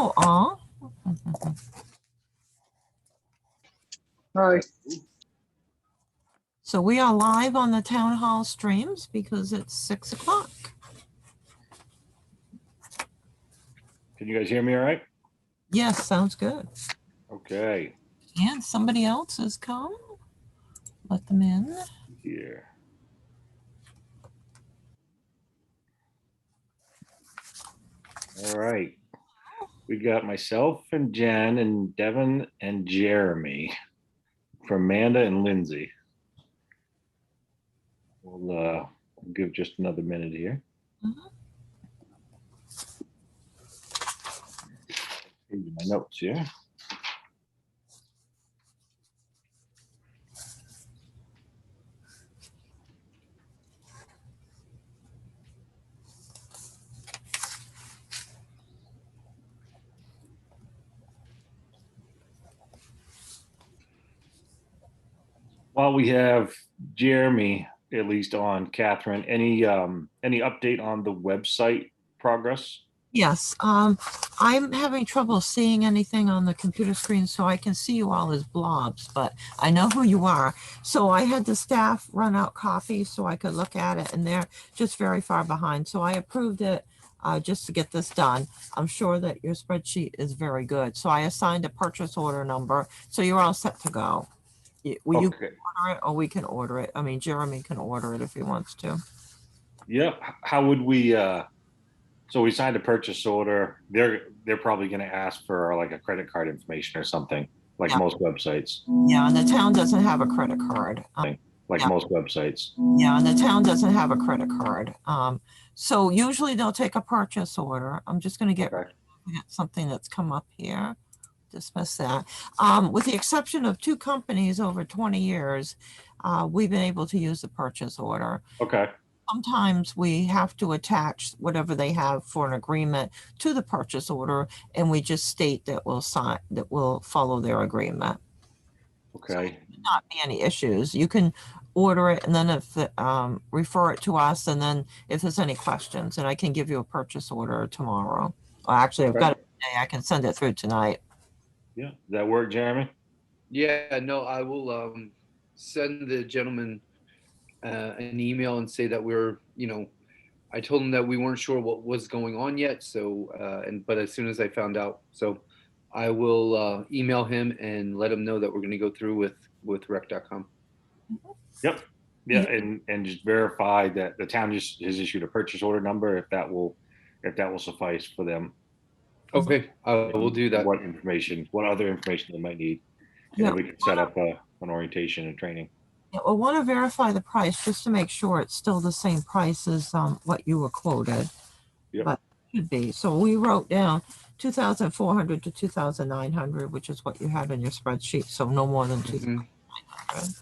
Oh, aw. Hi. So we are live on the town hall streams because it's 6 o'clock. Can you guys hear me all right? Yes, sounds good. Okay, And somebody else has come. Let them in. here. All right. We got myself and Jen and Devin and Jeremy from Amanda and Lindsay. We'll give just another minute here. Here's my notes here. While we have Jeremy at least on, Catherine, any update on the website progress? Yes, I'm having trouble seeing anything on the computer screen, so I can see you all as blobs, but I know who you are. So I had the staff run out copies so I could look at it, and they're just very far behind. So I approved it just to get this done. I'm sure that your spreadsheet is very good. So I assigned a purchase order number, so you're all set to go. Will you Okay. order it, or we can order it? I mean, Jeremy can order it if he wants to. Yep. How would we? So we signed a purchase order. They're probably going to ask for like a credit card information or something, like Yeah. most websites. Yeah, and the town doesn't have a credit card. Like Yeah. most websites. Yeah, and the town doesn't have a credit card. So usually they'll take a purchase order. I'm just going to get Okay. something that's come up here. Dismiss that. With the exception of 2 companies over 20 years, we've been able to use the purchase order. Okay. Sometimes we have to attach whatever they have for an agreement to the purchase order, and we just state that we'll sign, that we'll follow their agreement. Okay. Not be any issues. You can order it, and then if refer it to us, and then if there's any questions, and I can give you a purchase order tomorrow. Well, actually, I've got it today. I can send it through tonight. Yeah. Does that work, Jeremy? Yeah, no, I will send the gentleman an email and say that I told him that we weren't sure what was going on yet. So, but as soon as I found out, so I will email him and let him know that we're going to go through with rec.com. Yep. Yeah, and just verify that the town just has issued a purchase order number, if that will suffice for them. Okay, I will do that. What other information they might need, and then we can set up an orientation and training. Yeah, we'll want to verify the price just to make sure it's still the same price as what you were quoted. Yep. But it should be. So we wrote down 2,400 to 2,900, which is what you had in your spreadsheet. So no more than 2,900.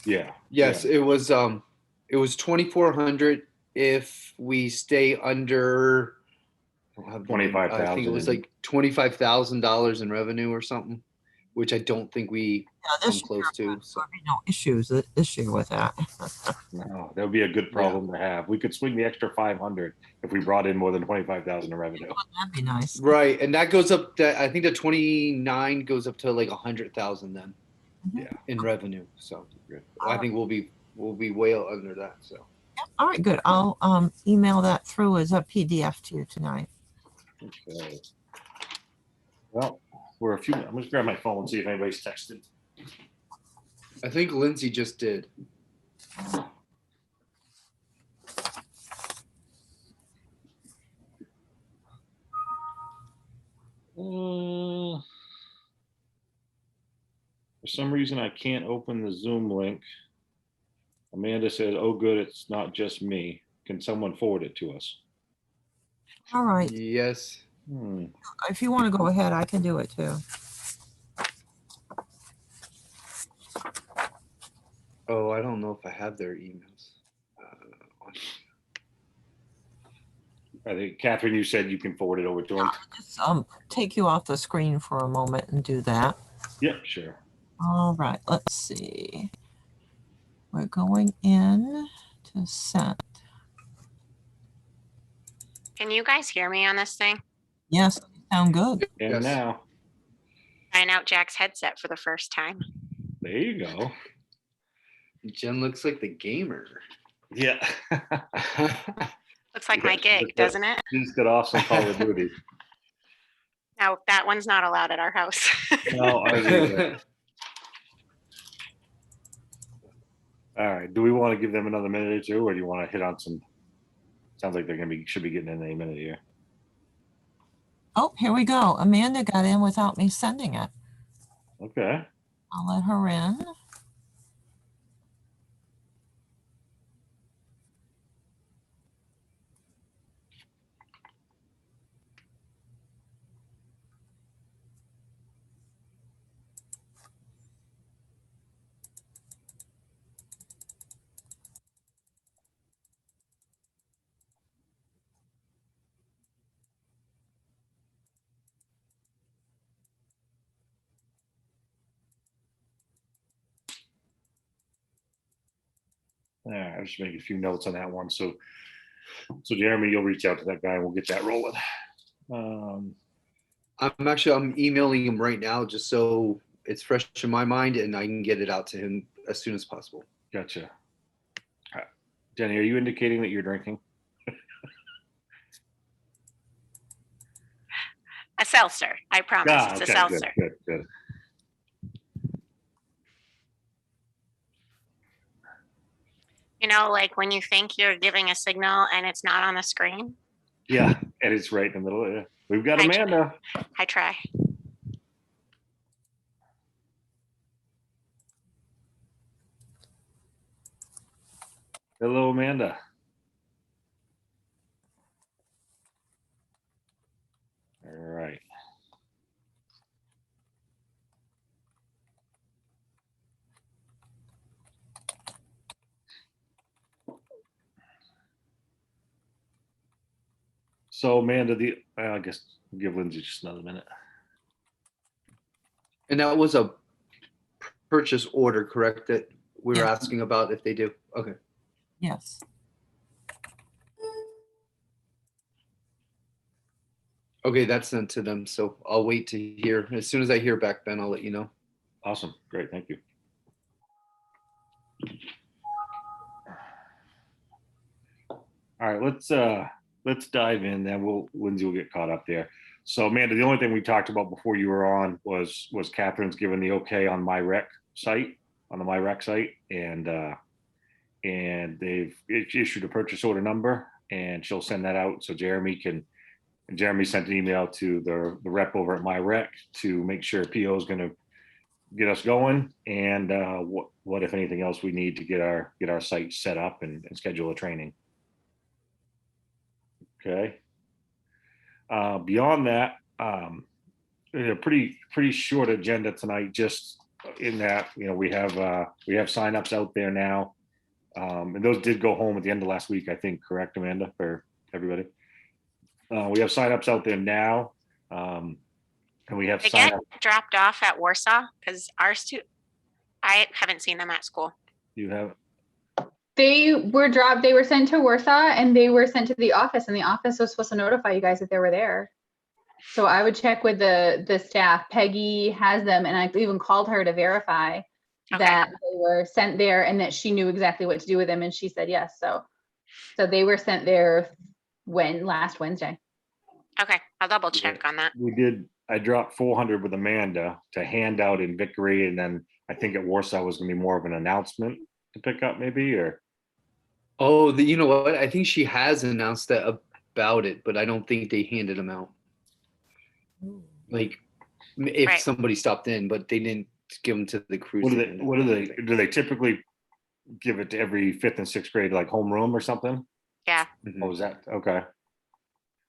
Yeah. Yes, it was 2,400 if we stay under. I don't have the number. 25,000. I think it was like $25,000 in revenue or something, which I don't think we come close to. So There'll be no issues this year with that. No, that would be a good problem to have. We could swing the extra 500 if we brought in more than 25,000 in revenue. That'd be nice. right, and that goes up. I think the 29 goes up to like 100,000 then. Yeah. In revenue. So Good. I think we'll be way under that. So. All right, good. I'll email that through as a PDF to you tonight. Okay. Well, we're a few. I'm just grab my phone and see if anybody's texted. I think Lindsay just did. For some reason, I can't open the Zoom link. Amanda says, "Oh, good, it's not just me. Can someone forward it to us?" All right. Yes. If you want to go ahead, I can do it too. Oh, I don't know if I have their emails. I think, Catherine, you said you can forward it over to them. Just take you off the screen for a moment and do that. Yeah, sure. All right, let's see. We're going in to send. Can you guys hear me on this thing? Yes, Sound good. And Yes. now, Trying out Jack's headset for the first time. there you go. Jen looks like the gamer. Yeah. Looks like my Yeah, gig, look that- doesn't it? Just got off some Call of Duty. No, that one's not allowed at our house. No, ours either. All right. Do we want to give them another minute or two, or do you want to hit on some? Sounds like they're should be getting in any minute here. Oh, here we go. Amanda got in without me sending it. Okay. I'll let her in. All right. I'll just make a few notes on that one. So Jeremy, you'll reach out to that guy and we'll get that rolling. I'm emailing him right now just so it's fresh in my mind and I can get it out to him as soon as possible. Gotcha. Jenny, are you indicating that you're drinking? A seltzer. I promise. It's a okay, seltzer. Good. You know, like when you think you're giving a signal and it's not on the screen. Yeah, and it's right in the middle. Yeah. We've got I- Amanda. I try. Hello, Amanda. All right. So Amanda, I guess we'll give Lindsay just another minute. And that was a purchase order, correct? That we were Yeah. asking about if they do. Okay. Yes. Okay, that's sent to them. So I'll wait to hear. As soon as I hear back, Ben, I'll let you know. Awesome. Great. Thank you. All right, let's dive in then. Lindsay will get caught up there. So Amanda, the only thing we talked about before you were on was Catherine's given the okay on MyRec site, on the MyRec site, and they've issued a purchase order number, and she'll send that out so Jeremy sent an email to the rep over at MyRec to make sure PO is going to get us going, and what if anything else we need to get our site set up and schedule a training. Okay. Beyond that, a pretty short agenda tonight. Just in that, we have signups out there now, and those did go home at the end of last week, I think. Correct, Amanda, for everybody? We have signups out there now, and we have They get signup. dropped off at Warsaw because I haven't seen them at school. You have They were sent to Warsaw and they were sent to the office, and the office was supposed to notify you guys that they were there. So I would check with the staff. Peggy has them, and I even called her to verify Okay. that they were sent there and that she knew exactly what to do with them, and she said yes. So they were sent there last Wednesday. Okay. I'll double check on that. I dropped 400 with Amanda to hand out in Vickery, and then I think at Warsaw was going to be more of an announcement to pick up, maybe, or. Oh, you know what? I think she has announced that about it, but I don't think they handed them out. Like, if Right. somebody stopped in, but they didn't give them to the crews. Do they typically give it to every 5th and 6th grade, like homeroom or something? Yeah. Mhm. Oh, was that okay?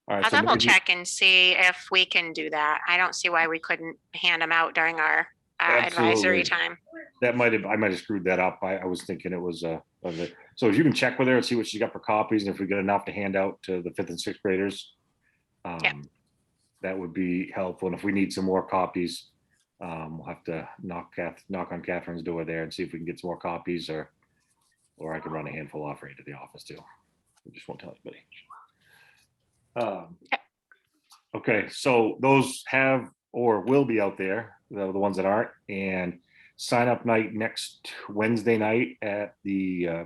All right, I'll so double maybe- check and see if we can do that. I don't see why we couldn't hand them out during our advisory Absolutely. time. I might have screwed that up. I was thinking it was of it. So if you can check with her and see what she got for copies, and if we get enough to hand out to the 5th and 6th graders, that would be helpful. And if we need some more copies, we'll have to knock on Catherine's door there and see if we can get some more copies, or I can run a handful off right to the office too. We just won't tell anybody. Okay, so those have or will be out there, the ones that aren't, and sign up night next Wednesday night at the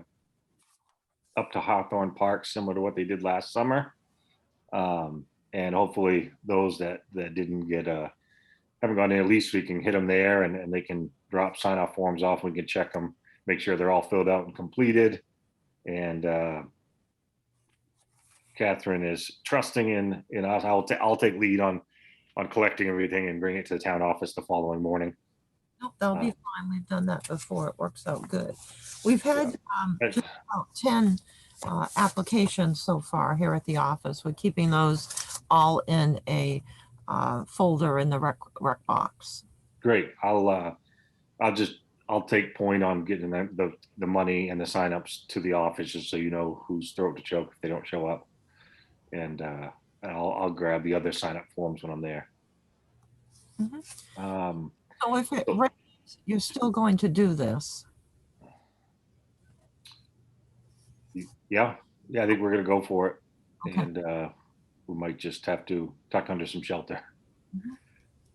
up to Hawthorne Park, similar to what they did last summer. And hopefully those that didn't get haven't gone in, at least we can hit them there and they can drop sign off forms off. We can check them, make sure they're all filled out and completed. And Catherine is trusting in us. I'll take lead on collecting everything and bring it to the town office the following morning. Nope, that'll be fine. We've done that before. It works out good. We've had just about 10 applications so far here at the office. We're keeping those all in a folder in the rec box. Great. I'll take point on getting the money and the signups to the office, just so you know whose throat to choke if they don't show up. And I'll grab the other sign up forms when I'm there. Mm-hmm. So if it rains, you're still going to do this? Yeah, I think we're gonna go for it. Okay. And we might just have to tuck under some shelter.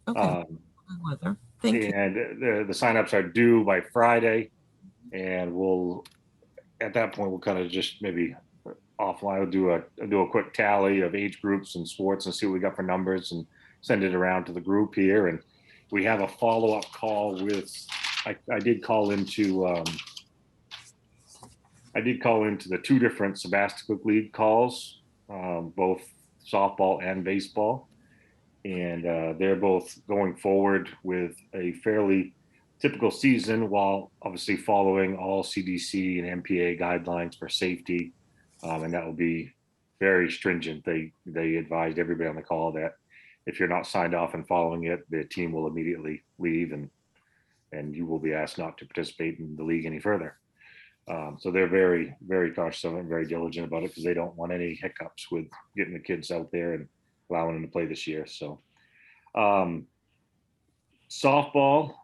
Okay. Good weather. Thank you. And the signups are due by Friday, and we'll at that point we'll kind of just maybe offline we'll do a quick tally of age groups and sports and see what we got for numbers and send it around to the group here. And we have a follow-up call with I did call into the two different Sebastopol League calls, both softball and baseball. And they're both going forward with a fairly typical season, while obviously following all CDC and MPA guidelines for safety. And that will be very stringent. They advised everybody on the call that if you're not signed off and following it, the team will immediately leave and you will be asked not to participate in the league any further. So they're very, very cautious and very diligent about it because they don't want any hiccups with getting the kids out there and allowing them to play this year. So softball,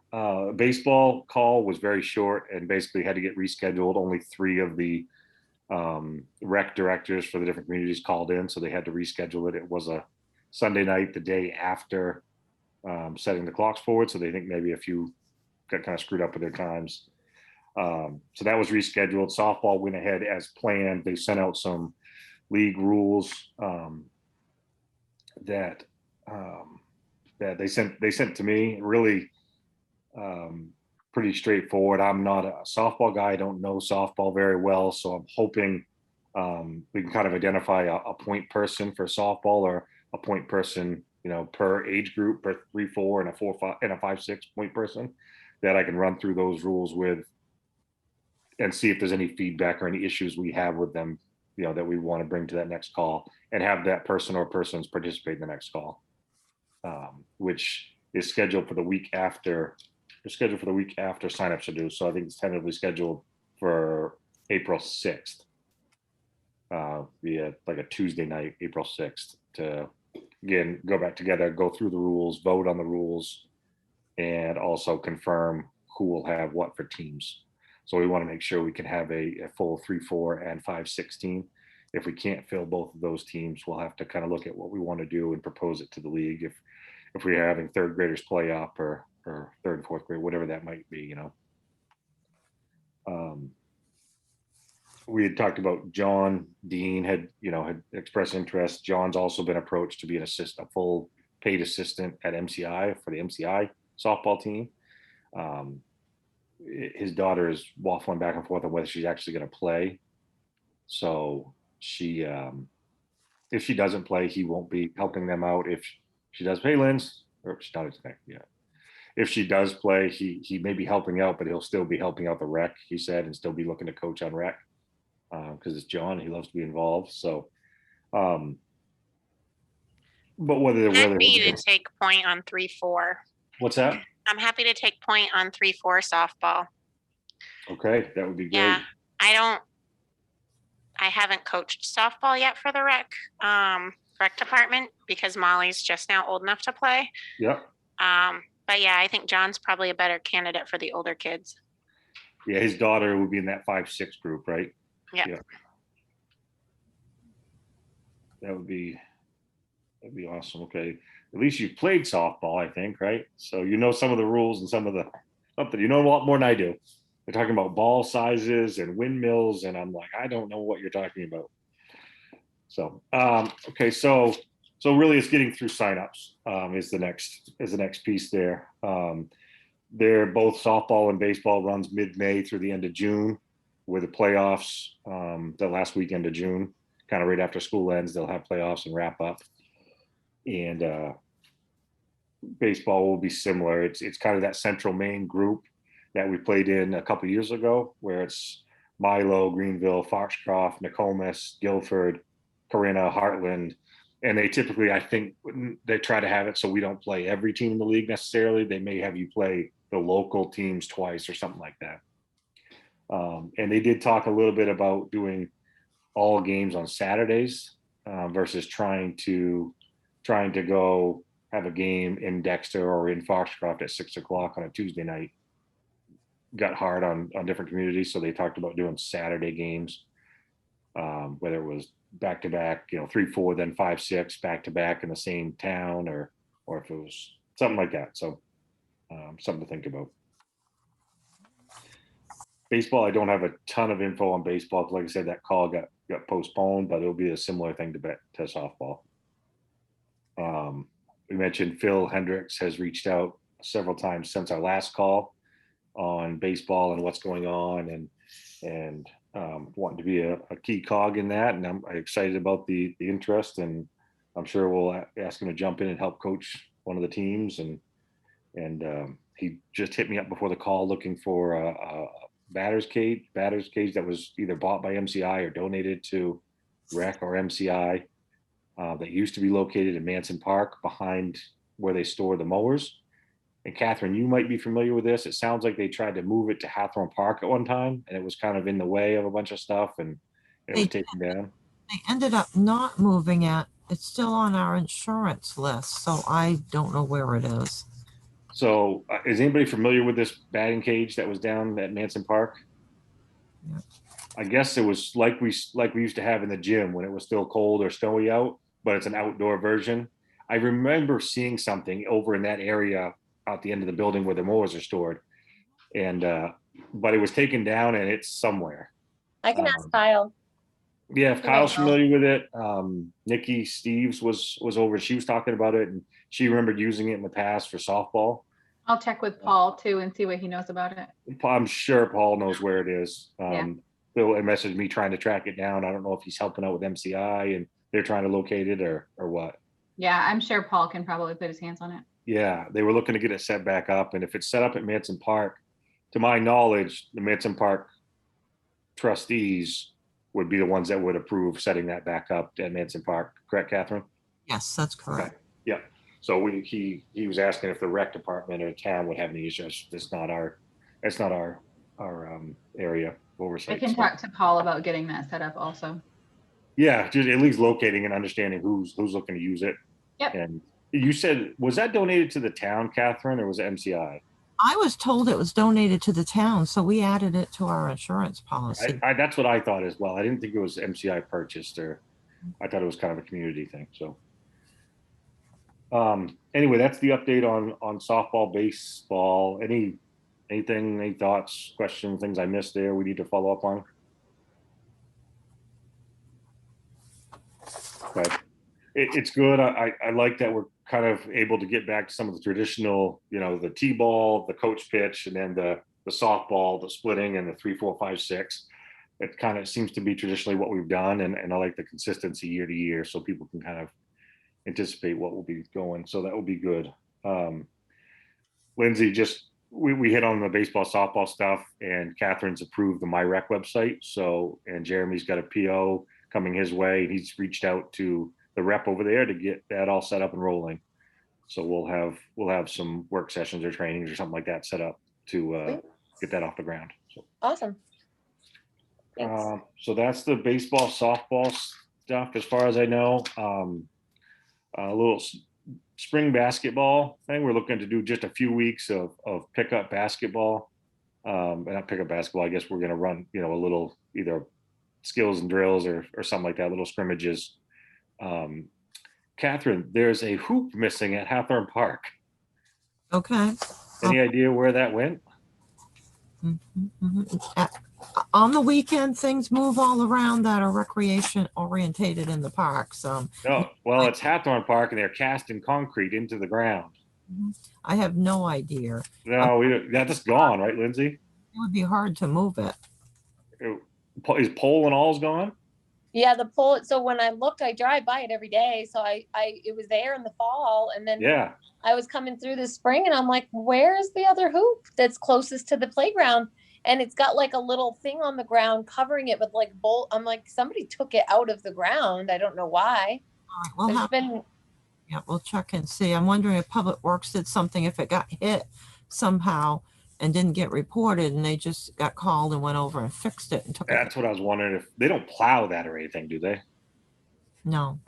baseball call was very short and basically had to get rescheduled. Only 3 of the rec directors for the different communities called in, so they had to reschedule it. It was a Sunday night, the day after setting the clocks forward, so they think maybe a few got kind of screwed up with their times. So that was rescheduled. Softball went ahead as planned. They sent out some league rules that they sent to me. Really pretty straightforward. I'm not a softball guy. I don't know softball very well, so I'm hoping we can kind of identify a point person for softball, or a point person, per age group, per 3-4 and a 4-5 and a 5-6 point person that I can run through those rules with and see if there's any feedback or any issues we have with them, that we want to bring to that next call, and have that person or persons participate in the next call, which is scheduled for the week after. They're scheduled for the week after signups are due. So I think it's tentatively scheduled for April 6th. Via like a Tuesday night, April 6th, to again go back together, go through the rules, vote on the rules, and also confirm who will have what for teams. So we want to make sure we can have a full 3-4 and 5-6 team. If we can't fill both of those teams, we'll have to kind of look at what we want to do and propose it to the league. If we're having third graders play up, or third and fourth grade, whatever that might be, we had talked about John Dean had expressed interest. John's also been approached to be a full paid assistant at MCI for the MCI softball team. His daughter is waffling back and forth on whether she's actually going to play. So she, if she doesn't play, he won't be helping them out. If she does play, she's not expecting yet. If she does play, he may be helping out, but he'll still be helping out the rec, he said, and still be looking to coach on rec, because it's John. He loves to be involved. So, but whether Happy to take point on 3-4. What's that? I'm happy to take point on 3-4 softball. Okay, that would be great. Yeah, I haven't coached softball yet for the rec department because Molly's just now old enough to play. Yep. But yeah, I think John's probably a better candidate for the older kids. Yeah, his daughter would be in that 5-6 group, right? Yeah. That would be That'd be awesome. Okay. At least you played softball, I think, right? So you know some of the rules and some of the something. You know a lot more than I do. They're talking about ball sizes and windmills, and I'm like, I don't know what you're talking about. So okay, so really it's getting through signups is the next piece there. They're both softball and baseball runs mid-May through the end of June, with the playoffs the last weekend of June, kind of right after school ends. They'll have playoffs and wrap up. And baseball will be similar. It's kind of that Central Maine group that we played in a couple years ago, where it's Milo, Greenville, Foxcroft, Nokomis, Guilford, Corinna, Heartland, and they typically, I think, they try to have it so we don't play every team in the league necessarily. They may have you play the local teams twice or something like that. And they did talk a little bit about doing all games on Saturdays versus trying to go have a game in Dexter or in Foxcroft at 6 o'clock on a Tuesday night. Got hard on different communities, so they talked about doing Saturday games, whether it was back to back, 3-4, then 5-6 back to back in the same town, or if it was something like that. So something to think about. Baseball, I don't have a ton of info on baseball. Like I said, that call got postponed, but it'll be a similar thing to softball. We mentioned Phil Hendricks has reached out several times since our last call on baseball and what's going on, and wanting to be a key cog in that. And I'm excited about the interest, and I'm sure we'll ask him to jump in and help coach one of the teams. And he just hit me up before the call looking for a batter's cage that was either bought by MCI or donated to Rec or MCI. That used to be located in Manson Park behind where they store the mowers. And Catherine, you might be familiar with this. It sounds like they tried to move it to Hathorne Park at one time, and it was kind of in the way of a bunch of stuff, and it was taken down. They ended up not moving it. It's still on our insurance list, so I don't know where it is. So is anybody familiar with this batting cage that was down at Manson Park? Yeah. I guess it was like we used to have in the gym when it was still cold or snowy out, but it's an outdoor version. I remember seeing something over in that area out the end of the building where the mowers are stored, and but it was taken down and it's somewhere. I can ask Kyle. Yeah, if He Kyle's might know. familiar with it, Nikki Steves was over. She was talking about it, and she remembered using it in the past for softball. I'll check with Paul too and see what he knows about it. I'm sure Paul knows where it is. Yeah. Bill messaged me trying to track it down. I don't know if he's helping out with MCI and they're trying to locate it or what. Yeah, I'm sure Paul can probably put his hands on it. Yeah, they were looking to get it set back up, and if it's set up at Manson Park, to my knowledge, the Manson Park trustees would be the ones that would approve setting that back up at Manson Park. Correct, Catherine? Yes, that's correct. Okay. Yeah. So he was asking if the rec department or town would have any issues. It's not our area oversight. I can talk to Paul about getting that set up also. Yeah, just at least locating and understanding who's looking to use it. Yep. And you said, was that donated to the town, Catherine, or was it MCI? I was told it was donated to the town, so we added it to our insurance policy. That's what I thought as well. I didn't think it was MCI purchased, or I thought it was kind of a community thing. So anyway, that's the update on softball, baseball. Any thoughts, questions, things I missed there we need to follow up on? But it's good. I like that we're kind of able to get back to some of the traditional, the T-ball, the coach pitch, and then the softball, the splitting, and the 3, 4, 5, 6. It kind of seems to be traditionally what we've done, and I like the consistency year to year, so people can kind of anticipate what will be going. So that will be good. Lindsay, we hit on the baseball, softball stuff, and Catherine's approved the MyRec website. So, and Jeremy's got a PO coming his way. He's reached out to the rep over there to get that all set up and rolling. So we'll have some work sessions or trainings or something like that set up to get that off the ground. So Awesome. Thanks. so that's the baseball, softball stuff as far as I know. A little spring basketball thing. We're looking to do just a few weeks of pickup basketball. Not pickup basketball. I guess we're going to run, a little either skills and drills or something like that, little scrimmages. Catherine, there's a hoop missing at Hathorne Park. Okay. Any idea where that went? Mhm, mhm. On the weekend, things move all around that are recreation orientated in the parks. No, well, it's Hathorne Park and they're casting concrete into the ground. I have no idea. No, that's gone, right, Lindsay? It would be hard to move it. Is pole and all's gone? Yeah, the pole. So when I looked, I drive by it every day. So it was there in the fall, and then Yeah, I was coming through this spring, and I'm like, where's the other hoop that's closest to the playground? And it's got like a little thing on the ground covering it with like bolt. I'm like, somebody took it out of the ground. I don't know why. All right, we'll There's have, been yeah, we'll check and see. I'm wondering if Public Works did something, if it got hit somehow and didn't get reported and they just got called and went over and fixed it and took it. that's what I was wondering, if they don't plow that or anything, do they? No,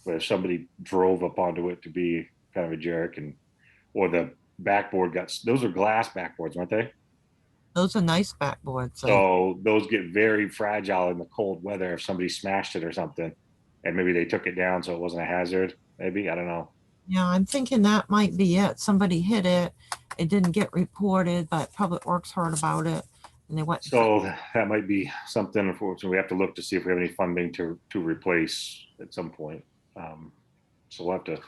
Where somebody drove up onto it to be kind of a jerk, and or the backboard those are glass backboards, aren't they? those are nice backboards. So those get very fragile in the cold weather if somebody smashed it or something, and maybe they took it down so it wasn't a hazard. Maybe, I don't know. Yeah, I'm thinking that might be it. Somebody hit it. It didn't get reported, but Public Works heard about it and they went. So that might be something. Unfortunately, we have to look to see if we have any funding to replace at some point. So we'll have to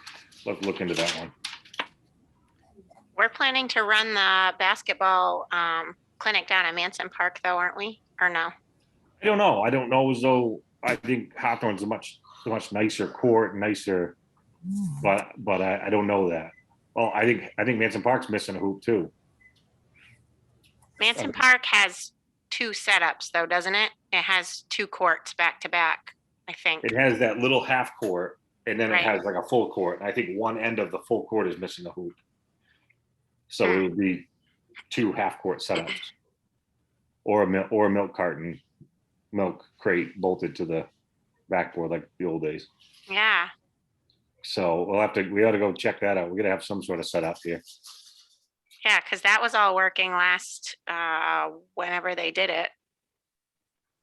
look into that one. We're planning to run the basketball clinic down at Manson Park though, aren't we? Or no? I don't know. I don't know as though I think Hawthorne's a much nicer court, nicer, but I don't know that. Well, I think Manson Park's missing a hoop too. Manson Park has 2 setups though, doesn't it? It has 2 courts back to back, I think. It has that little half court, and then Right. it has like a full court. I think one end of the full court is missing a hoop. So it would be 2 half court setups, or a milk carton, milk crate bolted to the backboard like the old days. Yeah. So we ought to go check that out. We're gonna have some sort of setup here. Yeah, because that was all working last whenever they did it.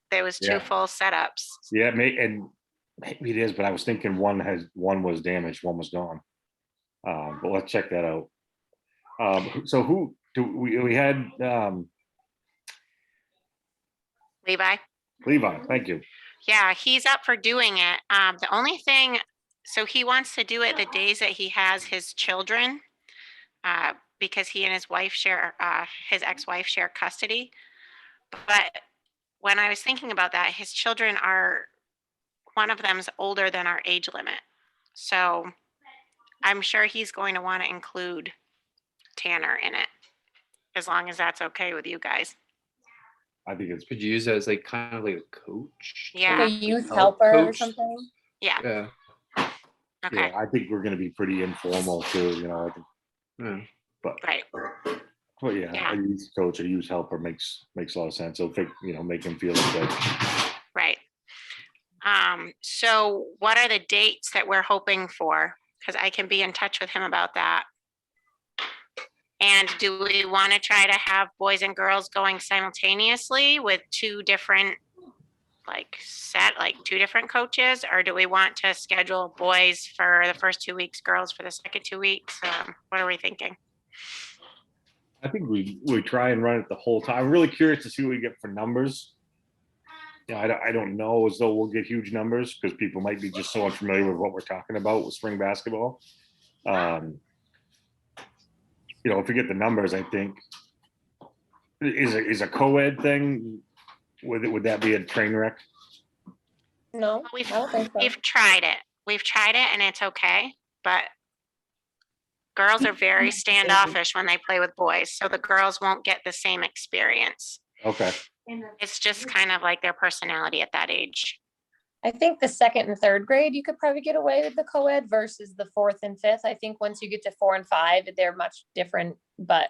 There was 2 Yeah. full setups. Yeah, and maybe it is, but I was thinking one was damaged, one was gone. But let's check that out. So who do we had Levi? Thank you. Yeah, he's up for doing it. The only thing, so he wants to do it the days that he has his children, because he and his wife share, his ex-wife share custody. But when I was thinking about that, his children one of them's older than our age limit. So I'm sure he's going to want to include Tanner in it, as long as that's okay with you guys. I think it's Could you use it as like kind of like a coach? Yeah. like a youth Help helper or coach. something. Yeah, Yeah. okay, yeah, I think we're gonna be pretty informal too, I think, Yeah. right. but yeah, Yeah. a youth coach, a youth helper makes a lot of sense. So make him feel good. Right. So what are the dates that we're hoping for? Because I can be in touch with him about that. And do we want to try to have boys and girls going simultaneously with 2 different, like 2 different coaches? Or do we want to schedule boys for the first 2 weeks, girls for the second 2 weeks? What are we thinking? I think we try and run it the whole time. I'm really curious to see what we get for numbers. Yeah, I don't know as though we'll get huge numbers because people might be just so unfamiliar with what we're talking about with spring basketball. If we get the numbers, I think is a co-ed thing. Would that be a train wreck? No, I don't think so. We've tried it. We've tried it and it's okay, but girls are very standoffish when they play with boys, so the girls won't get the same experience. Okay. It's just kind of like their personality at that age. I think the 2nd and 3rd grade, you could probably get away with the co-ed versus the 4th and 5th. I think once you get to 4 and 5, they're much different. But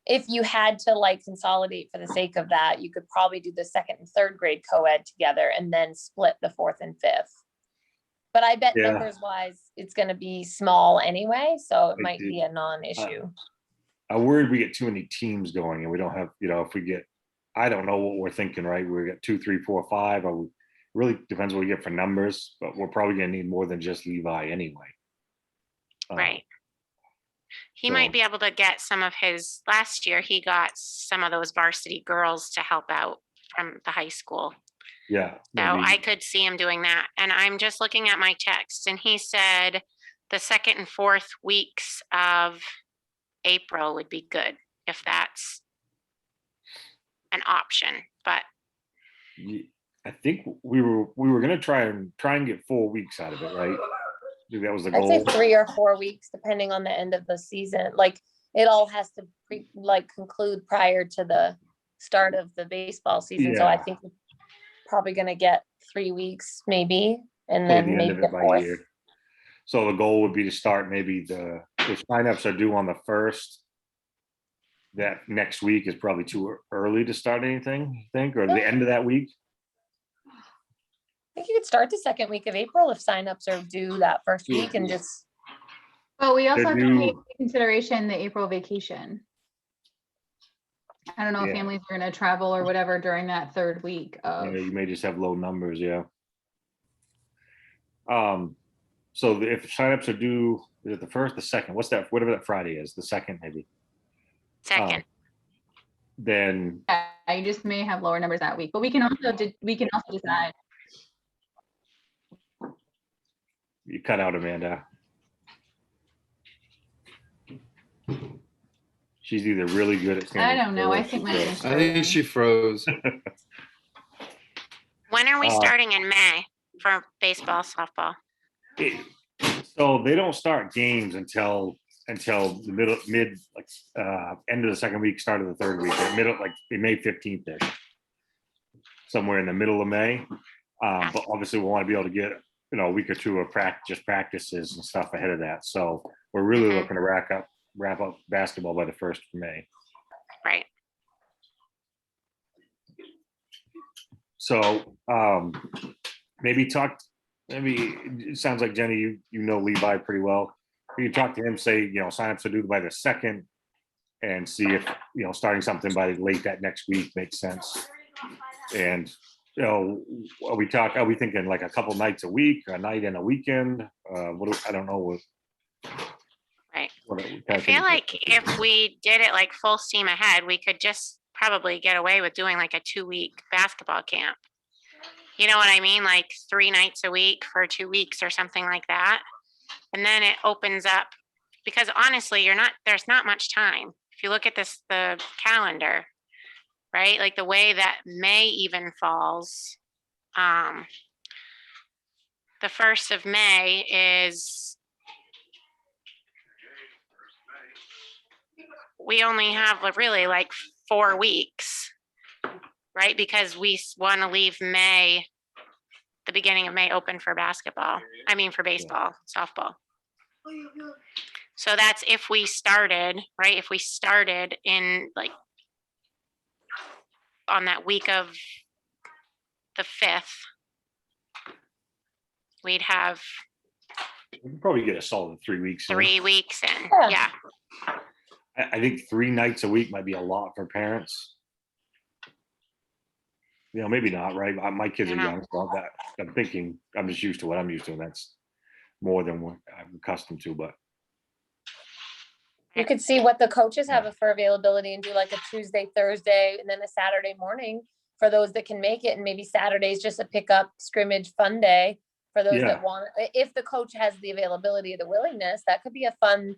if you had to like consolidate for the sake of that, you could probably do the 2nd and 3rd grade co-ed together and then split the 4th and 5th. But I bet Yeah. numbers wise, it's going to be small anyway. So it I might do. be a non-issue. I'm worried we get too many teams going and we don't have, if we get, I don't know what we're thinking, right? We got 2, 3, 4, 5, or really depends what we get for numbers, but we're probably gonna need more than just Levi anyway. Right. He so- might be able to get some of his, last year, he got some of those varsity girls to help out from the high school. Yeah. So maybe- I could see him doing that. And I'm just looking at my text and he said the second and fourth weeks of April would be good if that's an option, but I think we were gonna try and get 4 weeks out of it, right? I think that was the I'd say goal. 3 or 4 weeks, depending on the end of the season. Like, it all has to conclude prior to the start of the baseball season. So I Yeah. think we're probably gonna get 3 weeks maybe, and Toward then the end maybe of the it by fourth. year. So the goal would be to start maybe the signups are due on the 1st. That next week is probably too early to start anything, I think, or the end of that week. I think you could start the second week of April if signups are due that first week and just, But we also have to do- take into consideration the April vacation. I don't know if Yeah. families are gonna travel or whatever during that third week of. You may just have low numbers, yeah. So if signups are due, is it the 1st, the 2nd? What's that? Whatever that Friday is, the 2nd maybe. second, Then Yeah, you just may have lower numbers that week, but we can also decide. you cut out Amanda. She's either really good at. I standing don't know, I still or think she's my. just- I think she froze. when are we uh, starting in May for baseball, softball? So they don't start games until the mid end of the second week, start of the third week, middle like May 15th ish, somewhere in the middle of May. But obviously we want to be able to get a week or two of practices and stuff ahead of that. So we're really Mhm. looking to wrap up basketball by the 1st of May. Right. So maybe it sounds like Jenny, you know Levi pretty well. You talk to him, say, signups are due by the 2nd and see if, starting something by late that next week makes sense. And, are we thinking like a couple nights a week, a night and a weekend? I don't know. Right. what are we I feel thinking? like if we did it like full steam ahead, we could just probably get away with doing like a 2-week basketball camp. You know what I mean? Like 3 nights a week for 2 weeks or something like that. And then it opens up, because honestly, there's not much time. If you look at the calendar, right? Like the way that May even falls, the 1st of May is, we only have really like 4 weeks, right? Because we want to leave the beginning of May open for basketball. I mean, for baseball, softball. So that's if we started, right? If we started in like on that week of the 5th, we'd have We can probably get a solid 3 weeks. in. 3 weeks in. Yeah. Yeah. I think 3 nights a week might be a lot for parents. Maybe not, right? My kids are I know. young, so I'm just used to what I'm used to, and that's more than what I'm accustomed to, but you could see what the coaches have for availability and do like a Tuesday, Thursday, and then a Saturday morning for those that can make it. And maybe Saturday's just a pickup scrimmage fun day for those Yeah. that want, if the coach has the availability or the willingness, that could be a fun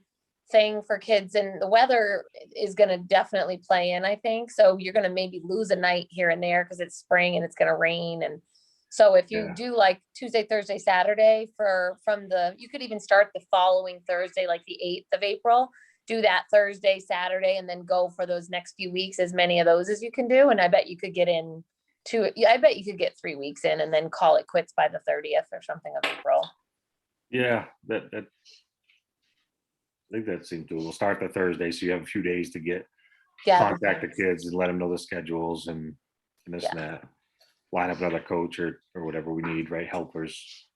thing for kids. And the weather is going to definitely play in, I think. So you're going to maybe lose a night here and there because it's spring and it's going to rain. And so if you Yeah. do like Tuesday, Thursday, Saturday you could even start the following Thursday, like the 8th of April, do that Thursday, Saturday, and then go for those next few weeks, as many of those as you can do. And I bet you could get 3 weeks in and then call it quits by the 30th or something of April. yeah, that I think that seems doable. We'll start the Thursday, so you have a few days to contact the kids and let them know the schedules and this and that. Line up another coach or whatever we need, right? Helpers.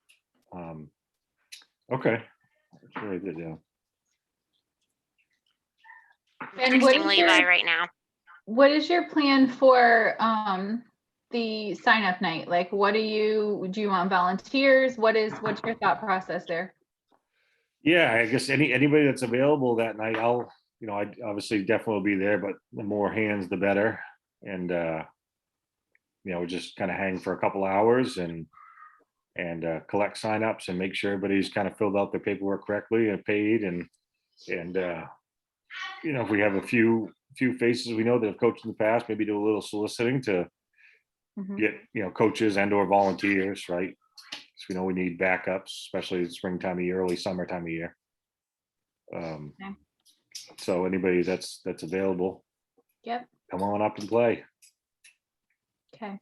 Okay. That's really good, yeah. I'm And what texting is Levi your- right now. What is your plan for the sign up night? Like, what do you want volunteers? What's your thought process there? Yeah, I guess anybody that's available that night, I obviously definitely will be there, but the more hands, the better. And, just kind of hang for a couple hours and collect signups and make sure everybody's kind of filled out their paperwork correctly and paid and if we have a few faces we know that have coached in the past, maybe do a little soliciting to Mhm. get coaches and or volunteers, right? So we know we need backups, especially the springtime of year, early summertime of year. Okay. So anybody that's available, Yep. come on up and play. Okay.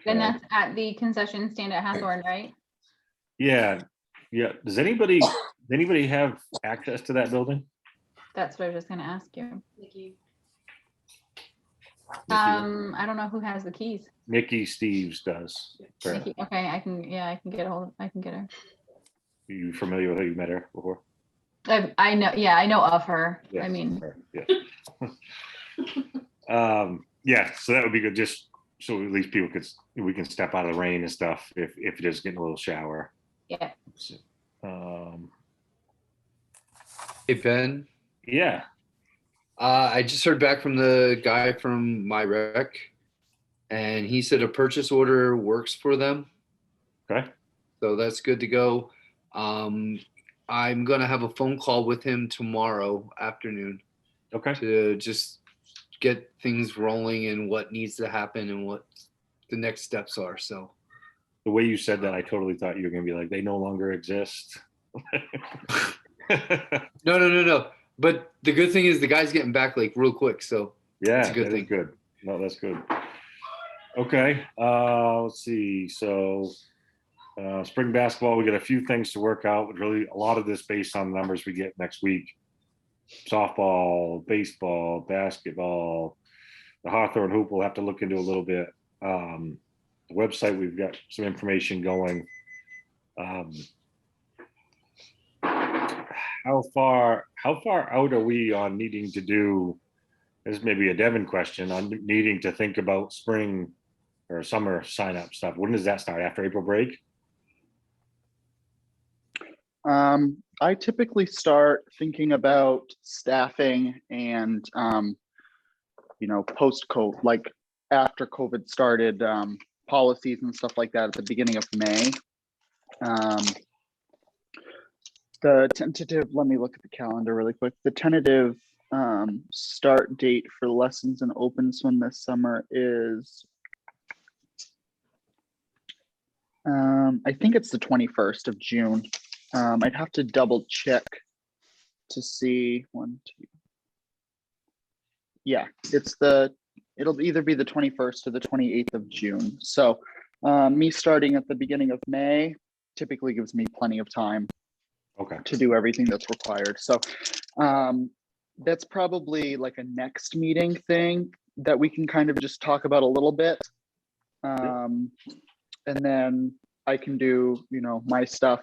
Then Uh, that's at the concession stand at Hathorn, right? Yeah. Does anybody have access to that building? That's what I was just gonna ask you. Nikki I don't know who has the keys. Steves does. Nikki, okay, I can get her. You familiar with her? You met her before? I know, yeah, I know of her. I Yes, mean, her, yeah. Yeah, so that would be good, just so at least we can step out of the rain and stuff if it is getting a little shower. yeah. Hey, Ben, Yeah, I just heard back from the guy from My Rec, and he said a purchase order works for them. okay, So that's good to go. I'm going to have a phone call with him tomorrow afternoon okay. to just get things rolling and what needs to happen and what the next steps are. So The way you said that, I totally thought you were gonna be like, they no longer exist. no. But the good thing is the guy's getting back like real quick. So Yeah, That's a good that is thing. good. No, that's good. Okay, let's see. So, spring basketball, we got a few things to work out. But really, a lot of this based on the numbers we get next week. Softball, baseball, basketball, the Hawthorne hoop we'll have to look into a little bit. The website, we've got some information going. How far out are we on needing to do? This may be a Devin question on needing to think about spring or summer sign up stuff. When does that start? After April break? I typically start thinking about staffing and, post-COVID, like after COVID started, policies and stuff like that at the beginning of May. The tentative, let me look at the calendar really quick. The tentative start date for lessons and open swim this summer is, I think it's the 21st of June. I'd have to double check to see yeah, it'll either be the 21st or the 28th of June. So me starting at the beginning of May typically gives me plenty of time Okay. to do everything that's required. So that's probably like a next meeting thing that we can kind of just talk about a little bit. And then I can do, my stuff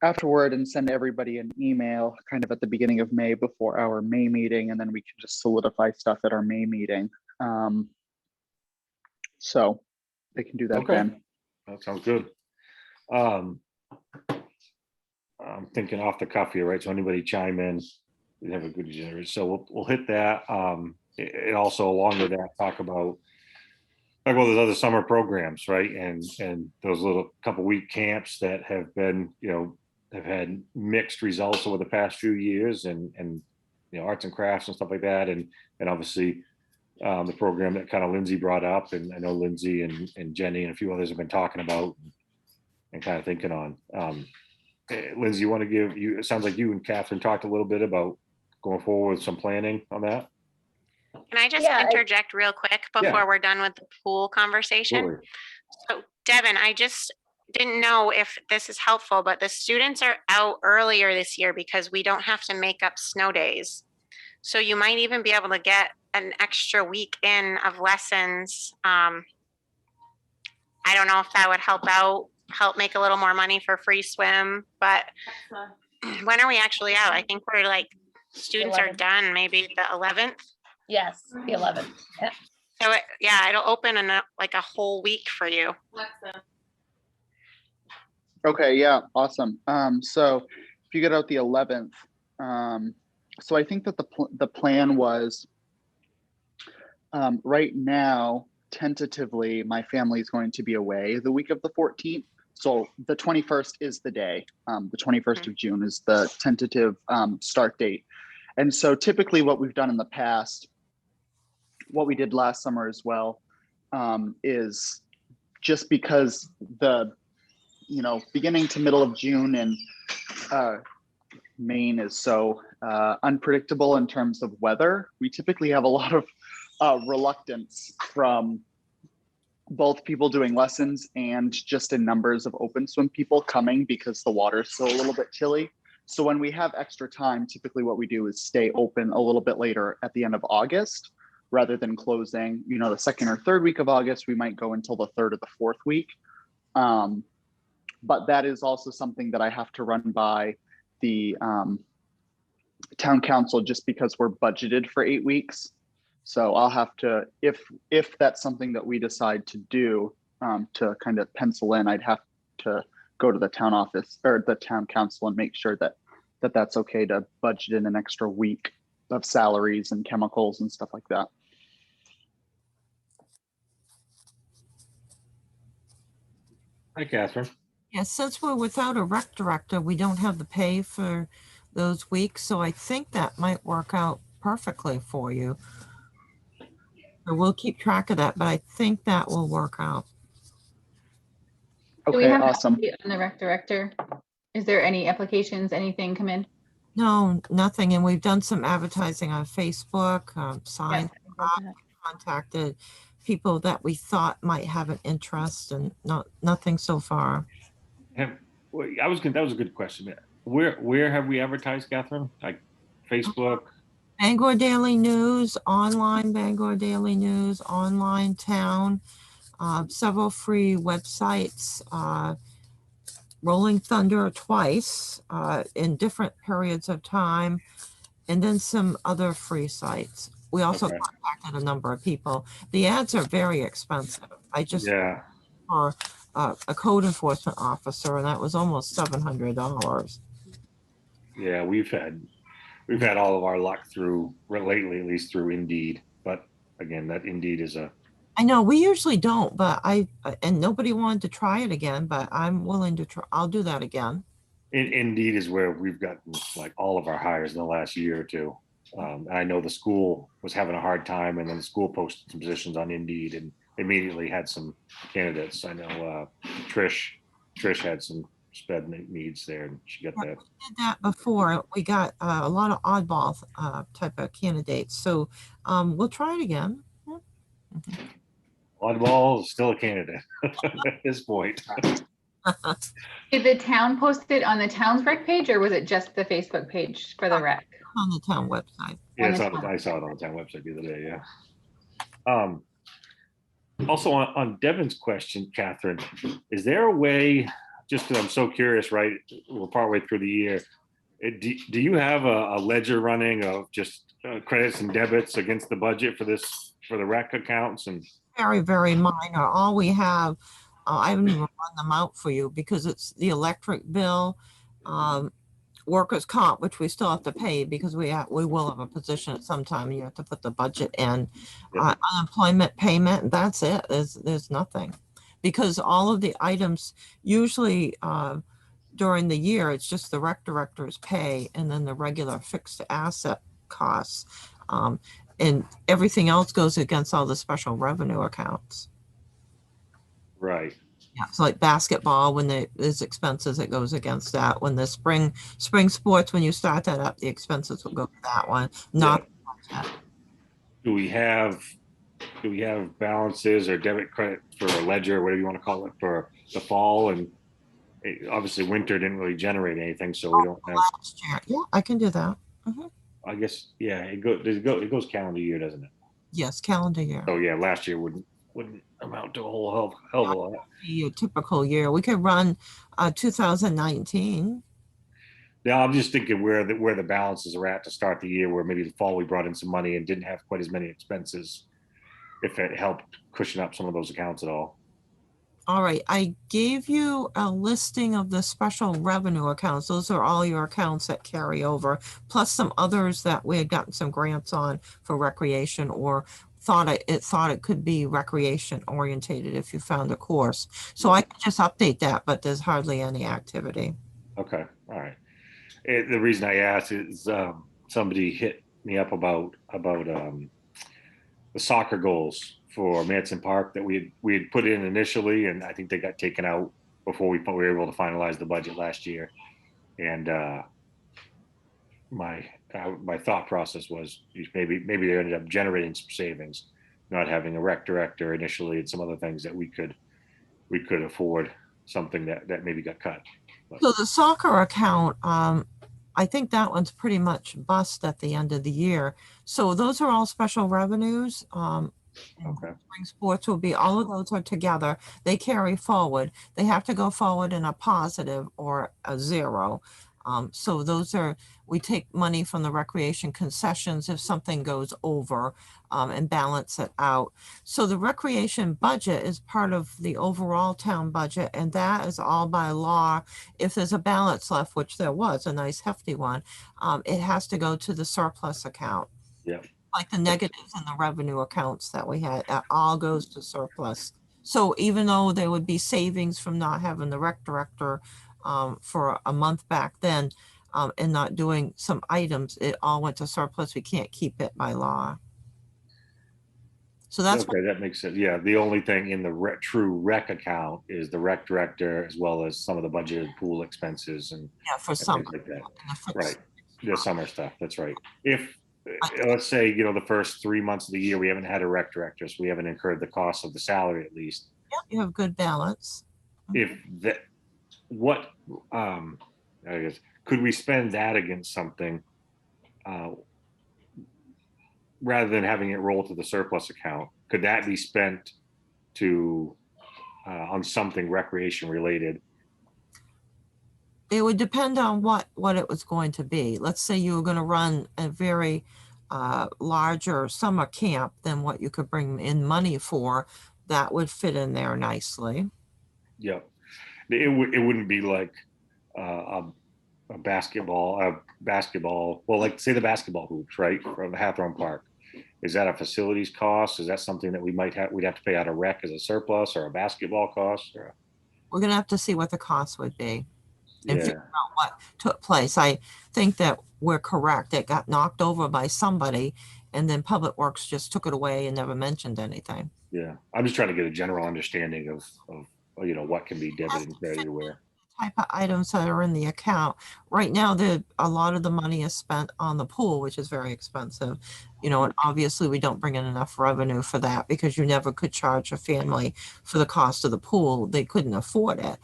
afterward and send everybody an email kind of at the beginning of May before our May meeting. And then we can just solidify stuff at our May meeting. So they can do that Okay. then. That sounds good. I'm thinking off the cuff here, right? So anybody chime in, we have a good agenda. So we'll hit that. And also along with that, talk about those other summer programs, right? And those little couple week camps that have been, have had mixed results over the past few years and arts and crafts and stuff like that. And obviously the program that kind of Lindsay brought up, and I know Lindsay and Jenny and a few others have been talking about and kind of thinking on. Lindsay, you want to give you, it sounds like you and Catherine talked a little bit about going forward with some planning on that. Can I just Yeah, interject real quick before Yeah. we're done with the pool conversation? Absolutely. So Devin, I just didn't know if this is helpful, but the students are out earlier this year because we don't have to make up snow days. So you might even be able to get an extra week in of lessons. I don't know if that would help make a little more money for free swim, but when are we actually out? I think we're like, students are 11th. done maybe the 11th. Yes, the 11th. Yeah. So yeah, it'll open in like a whole week for you. Okay, yeah, awesome. So if you get out the 11th, so I think that the plan was, right now, tentatively, my family is going to be away the week of the 14th. So the 21st is the day. The 21st of June is the tentative start date. And so typically what we've done in the past, what we did last summer as well, is just because the beginning to middle of June and Maine is so unpredictable in terms of weather, we typically have a lot of reluctance from both people doing lessons and just in numbers of open swim people coming because the water's still a little bit chilly. So when we have extra time, typically what we do is stay open a little bit later at the end of August, rather than closing, the second or third week of August. We might go until the third or the fourth week. But that is also something that I have to run by the town council, just because we're budgeted for 8 weeks. So I'll have to, if that's something that we decide to do, to kind of pencil in, I'd have to go to the town office or the town council and make sure that that's okay to budget in an extra week of salaries and chemicals and stuff like that. Hi, Catherine. Yes, since we're without a rec director, we don't have the pay for those weeks, so I think that might work out perfectly for you. So we'll keep track of that, but I think that will work out. Do we Okay, have an awesome. update on the rec director? Is there any applications, anything come in? No, nothing, and we've done some advertising on Facebook, signed, contacted people that we thought might have an interest, and nothing so far. That was a good question. Where have we advertised, Catherine? Like Facebook? Bangor Daily News, online Bangor Daily News, online town, several free websites, Rolling Thunder twice in different periods of time, and then some other free sites. We also Okay. contacted a number of people. The ads are very expensive. I just Yeah. for a code enforcement officer, and that was almost $700. Yeah, we've had all of our luck lately, at least through Indeed. But again, that Indeed is I know we usually don't, but and nobody wanted to try it again, but I'm willing to try. I'll do that again. Indeed is where we've gotten like all of our hires in the last year or two. And I know the school was having a hard time, and then the school posted some positions on Indeed and immediately had some candidates. I know Trish had some sped needs there, and she got that. We did that before. We got a lot of oddball type of candidates. So we'll try it again. Oddball is still a candidate at this point. Did the town post it on the town's rec page, or was it just the Facebook page for the rec? On the town website. Yeah, I saw it on the town website the other day. Yeah. Also on Devin's question, Catherine, is there a way? Just because I'm so curious, right? We're partway through the year. Do you have a ledger running of just credits and debits against the budget for the rec accounts? And Very, very minor. All we have, I haven't even run them out for you because it's the electric bill, workers' comp, which we still have to pay because we will have a position at some time. You have to put the budget in, unemployment payment, and that's it. There's nothing. Because all of the items usually during the year, it's just the rec director's pay and then the regular fixed asset costs. And everything else goes against all the special revenue accounts. right. Yeah, so like basketball, when there's expenses, it goes against that. When the spring sports, when you start that up, the expenses will go to that one. Not Do we have balances or debit credit for a ledger, whatever you want to call it, for the fall? And obviously winter didn't really generate anything, so we don't have. last year. Yeah, I can do that. I guess, yeah, it goes calendar year, doesn't it? Yes, calendar year. Oh yeah, last year wouldn't amount to a whole hell of a lot. A typical year. We could run 2019. Yeah, I'm just thinking where the balances are at to start the year, where maybe the fall we brought in some money and didn't have quite as many expenses. if it helped cushion up some of those accounts at all. All right, I gave you a listing of the special revenue accounts. Those are all your accounts that carry over, plus some others that we had gotten some grants on for recreation or thought it could be recreation orientated if you found a course. So I can just update that, but there's hardly any activity. Okay, all right. The reason I asked is somebody hit me up about the soccer goals for Manson Park that we had put in initially, and I think they got taken out before we were able to finalize the budget last year. And my thought process was maybe they ended up generating some savings, not having a rec director initially, and some other things that we could afford something that maybe got cut. So the soccer account, I think that one's pretty much bust at the end of the year. So those are all special revenues. Okay. Spring sports will be, all of those are together. They carry forward. They have to go forward in a positive or a zero. So those are, we take money from the recreation concessions if something goes over, and balance it out. So the recreation budget is part of the overall town budget, and that is all by law. If there's a balance left, which there was a nice hefty one, it has to go to the surplus account. Yeah. Like the negatives and the revenue accounts that we had, that all goes to surplus. So even though there would be savings from not having the rec director for a month back then, and not doing some items, it all went to surplus. We can't keep it by law. So that's okay. That makes sense. Yeah. The only thing in the true rec account is the rec director, as well as some of the budgeted pool expenses and for and some. things like that. Right. The summer stuff. That's right. If let's say, the first 3 months of the year, we haven't had a rec director, so we haven't incurred the cost of the salary at least. Yeah, you have good balance. If that, what, I guess, could we spend that against something rather than having it roll to the surplus account? Could that be spent to on something recreation related? It would depend on what it was going to be. Let's say you were going to run a very larger summer camp than what you could bring in money for. That would fit in there nicely. Yeah, it wouldn't be like a basketball. Well, like say the basketball hoops, right, from Hathorne Park. Is that a facilities cost? Is that something that we'd have to pay out of rec as a surplus, or a basketball cost? Or we're going to have to see what the cost would be and yeah. figure out what took place. I think that we're correct. It got knocked over by somebody, and then Public Works just took it away and never mentioned anything. Yeah, I'm just trying to get a general understanding of what can be debited and credited where. Type of items that are in the account right now, a lot of the money is spent on the pool, which is very expensive, and obviously we don't bring in enough revenue for that, because you never could charge a family for the cost of the pool. They couldn't afford it.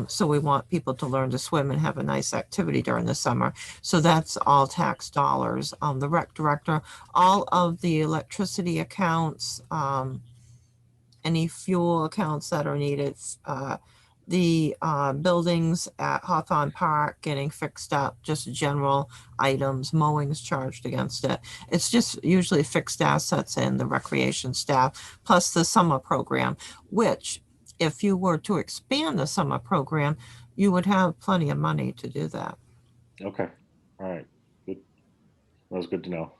So we want people to learn to swim and have a nice activity during the summer. So that's all tax dollars. The rec director, all of the electricity accounts, any fuel accounts that are needed, the buildings at Hawthorne Park getting fixed up, just general items, mowings charged against it. It's just usually fixed assets and the recreation staff, plus the summer program, which if you were to expand the summer program, you would have plenty of money to do that. Okay, all right, good. That was good to know.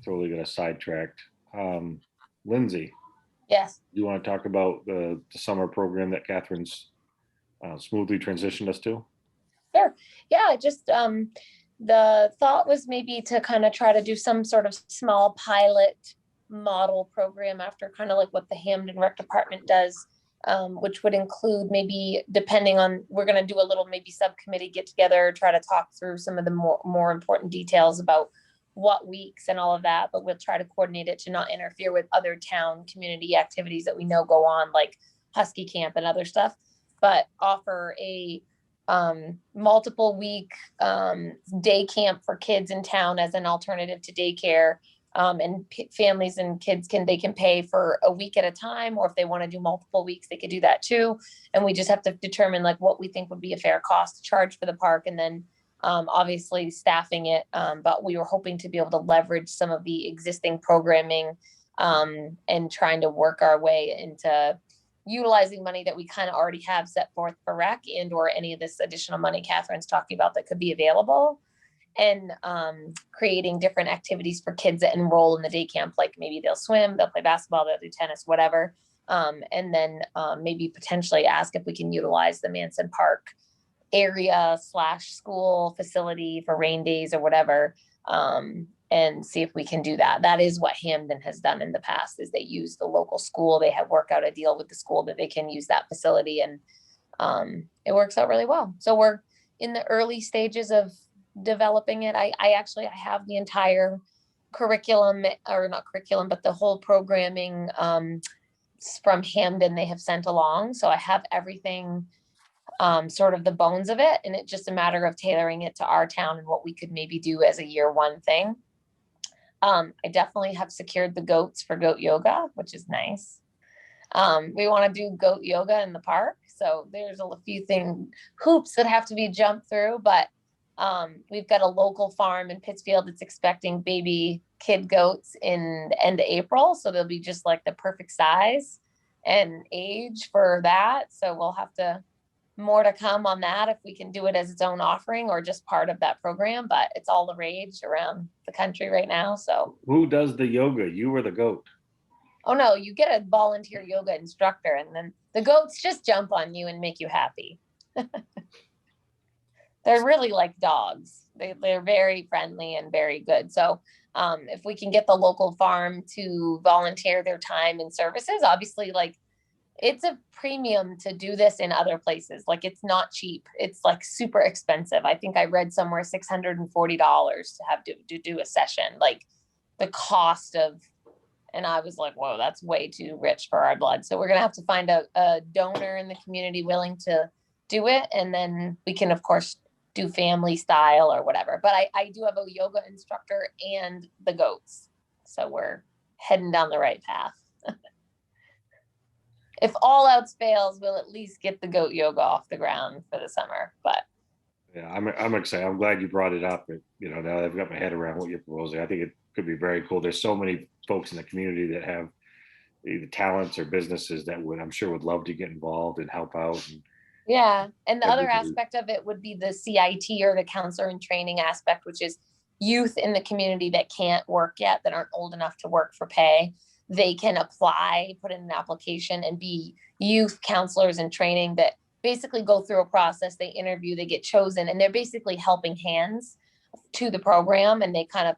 Totally got us sidetracked. Lindsay. Yes. You want to talk about the summer program that Catherine's smoothly transitioned us to? Sure. Yeah, just the thought was maybe to kind of try to do some sort of small pilot model program after kind of like what the Hamden Rec Department does, which would include maybe, depending on, we're going to do a little maybe subcommittee get together, try to talk through some of the more important details about what weeks and all of that, but we'll try to coordinate it to not interfere with other town community activities that we know go on, like Husky Camp and other stuff, but offer a multiple week day camp for kids in town as an alternative to daycare. And families and kids can pay for a week at a time, or if they want to do multiple weeks, they could do that too. And we just have to determine like what we think would be a fair cost to charge for the park, and then obviously staffing it, but we were hoping to be able to leverage some of the existing programming and trying to work our way into utilizing money that we kind of already have set forth for rec and or any of this additional money Catherine's talking about that could be available, and creating different activities for kids that enroll in the day camp, like maybe they'll swim, they'll play basketball, they'll do tennis, whatever. And then maybe potentially ask if we can utilize the Manson Park area / school facility for rain days or whatever, and see if we can do that. That is what Hamden has done in the past, is they use the local school. They have worked out a deal with the school that they can use that facility, and it works out really well. So we're in the early stages of developing it. I have the entire curriculum, or not curriculum, but the whole programming from Hamden they have sent along. So I have everything, sort of the bones of it, and it's just a matter of tailoring it to our town and what we could maybe do as a year one thing. I definitely have secured the goats for goat yoga, which is nice. We want to do goat yoga in the park. So there's a few hoops that have to be jumped through, but we've got a local farm in Pittsfield that's expecting baby kid goats in the end of April. So they'll be just like the perfect size and age for that. So we'll have more to come on that, if we can do it as its own offering or just part of that program, but it's all the rage around the country right now. So Who does the yoga? You or the goat? oh no, you get a volunteer yoga instructor, and then the goats just jump on you and make you happy. They're really like dogs. They're very friendly and very good. So if we can get the local farm to volunteer their time and services, obviously, like, it's a premium to do this in other places. Like, it's not cheap. It's like super expensive. I think I read somewhere $640 to have to do a session, like the cost of, and I was like, whoa, that's way too rich for our blood. So we're going to have to find a donor in the community willing to do it. And then we can, of course, do family style or whatever. But I do have a yoga instructor and the goats. So we're heading down the right path. If all else fails, we'll at least get the goat yoga off the ground for the summer. But Yeah, I'm excited. I'm glad you brought it up. Now that I've got my head around what you're proposing, I think it could be very cool. There's so many folks in the community that have either talents or businesses that I'm sure would love to get involved and help out. yeah, and the That'd other be great. aspect of it would be the CIT, or the counselor in training aspect, which is youth in the community that can't work yet, that aren't old enough to work for pay. They can apply, put in an application, and be youth counselors in training that basically go through a process. They interview, they get chosen, and they're basically helping hands to the program. And they kind of,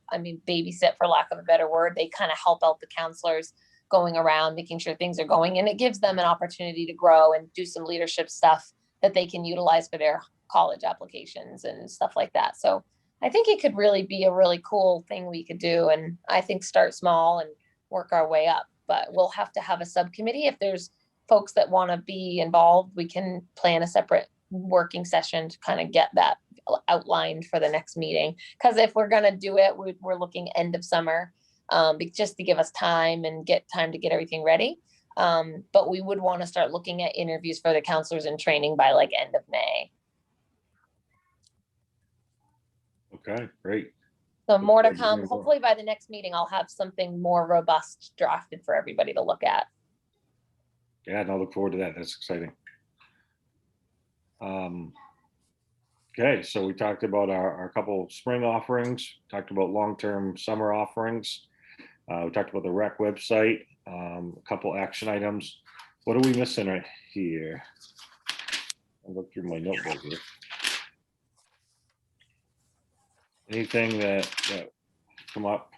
babysit, for lack of a better word. They kind of help out the counselors going around, making sure things are going, and it gives them an opportunity to grow and do some leadership stuff that they can utilize for their college applications and stuff like that. So I think it could really be a really cool thing we could do. And I think start small and work our way up, but we'll have to have a subcommittee. If there's folks that want to be involved, we can plan a separate working session to kind of get that outlined for the next meeting. Because if we're going to do it, we're looking end of summer, just to give us time and get time to get everything ready. But we would want to start looking at interviews for the counselors in training by like end of May. Okay, great. So more to Okay, come. very well. Hopefully by the next meeting, I'll have something more robust drafted for everybody to look at. Yeah, and I look forward to that. That's exciting. Okay, so we talked about our couple spring offerings, talked about long-term summer offerings. We talked about the rec website, a couple action items. What are we missing right here? I'll look through my notebook here. Anything that come up?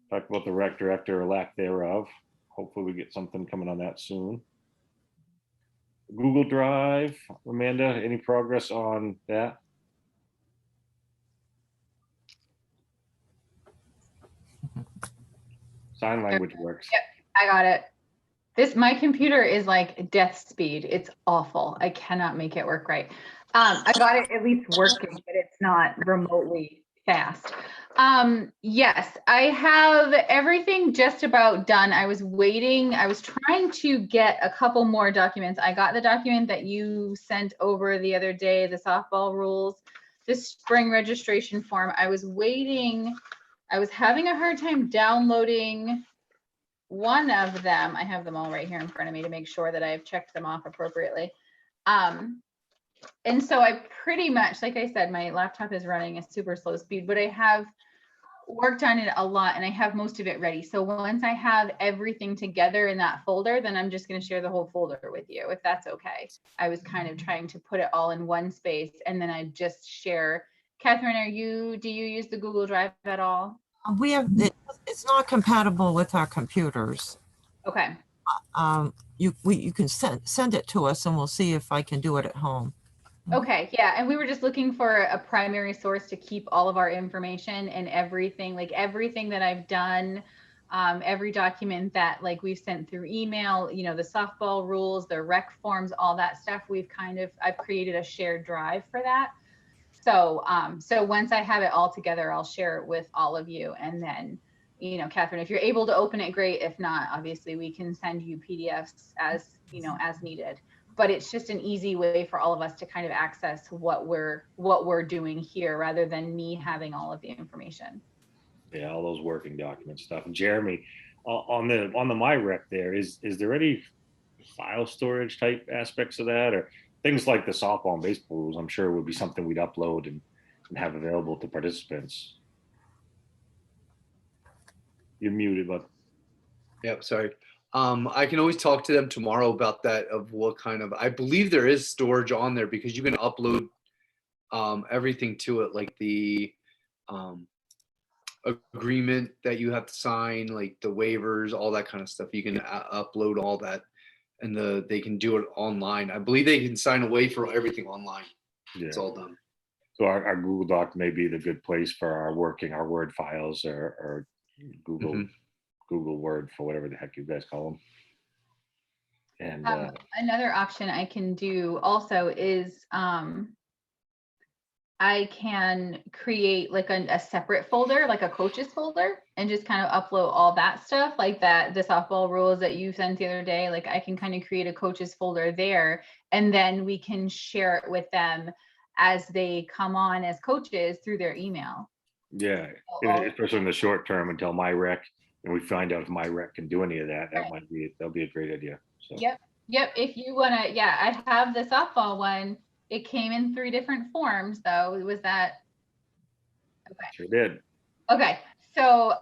Talk about the rec director or lack thereof. Hopefully we get something coming on that soon. Google Drive, Amanda, any progress on that? Sign language works. I got it. My computer is like death speed. It's awful. I cannot make it work right. I got it at least working, but it's not remotely fast. Yes, I have everything just about done. I was waiting. I was trying to get a couple more documents. I got the document that you sent over the other day, the softball rules. this spring registration form. I was waiting. I was having a hard time downloading one of them. I have them all right here in front of me to make sure that I've checked them off appropriately. And so I pretty much, like I said, my laptop is running a super slow speed, but I have worked on it a lot and I have most of it ready. So once I have everything together in that folder, then I'm just going to share the whole folder with you, if that's okay. I was kind of trying to put it all in one space and then I just share. Catherine, do you use the Google Drive at all? We have, it's not compatible with our computers. Okay. You can send it to us and we'll see if I can do it at home. Okay, yeah, and we were just looking for a primary source to keep all of our information and everything, like everything that I've done, every document that like we've sent through email, you know, the softball rules, the rec forms, all that stuff. I've created a shared drive for that. So, so once I have it all together, I'll share it with all of you. And then, you know, Catherine, if you're able to open it, great. If not, obviously we can send you PDFs as, you know, as needed. But it's just an easy way for all of us to kind of access what we're doing here rather than me having all of the information. Yeah, all those working document stuff. And Jeremy, on the MyRec there, is there any file storage type aspects of that, or things like the softball and baseball rules? I'm sure would be something we'd upload and have available to participants. You're muted, but Yep, sorry. I can always talk to them tomorrow about that, of what kind of, I believe there is storage on there because you can upload everything to it, like the agreement that you have to sign, like the waivers, all that kind of stuff. You can upload all that and they can do it online. I believe they can sign away for everything online. yeah. It's all done. So our Google Doc may be the good place for our Word files or Google Mhm. Google Word, for whatever the heck you guys call them. And Another option I can do also is I can create like a separate folder, like a coaches folder, and just kind of upload all that stuff, like that, the softball rules that you sent the other day. Like I can kind of create a coaches folder there, and then we can share it with them as they come on as coaches through their email. yeah, especially in the short term until MyRec, and we find out if MyRec can do any of that. That'll be a great idea. So. Yep. If you wanna, yeah, I have the softball one. It came in 3 different forms though. Was that? Okay. Sure did. Okay. So,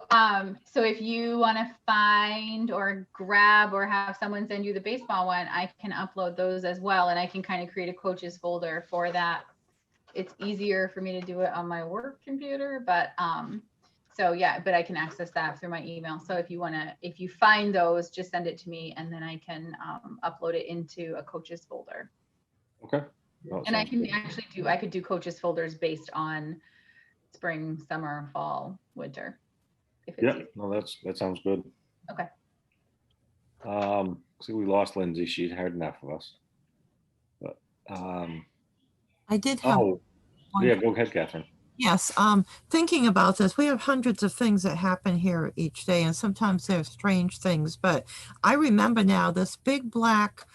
so if you want to find or grab or have someone send you the baseball one, I can upload those as well. And I can kind of create a coaches folder for that. It's easier for me to do it on my work computer, but, so yeah, but I can access that through my email. So if you find those, just send it to me and then I can upload it into a coaches folder. Okay. Oh, And I sounds can good. I could do coaches folders based on spring, summer, fall, winter. If it's Yeah, easy. no, that sounds good. Okay. See, we lost Lindsay. She'd heard enough of us. But I did have one. yeah, go ahead, Catherine. Yes, thinking about this, we have hundreds of things that happen here each day, and sometimes they're strange things. But I remember now this big black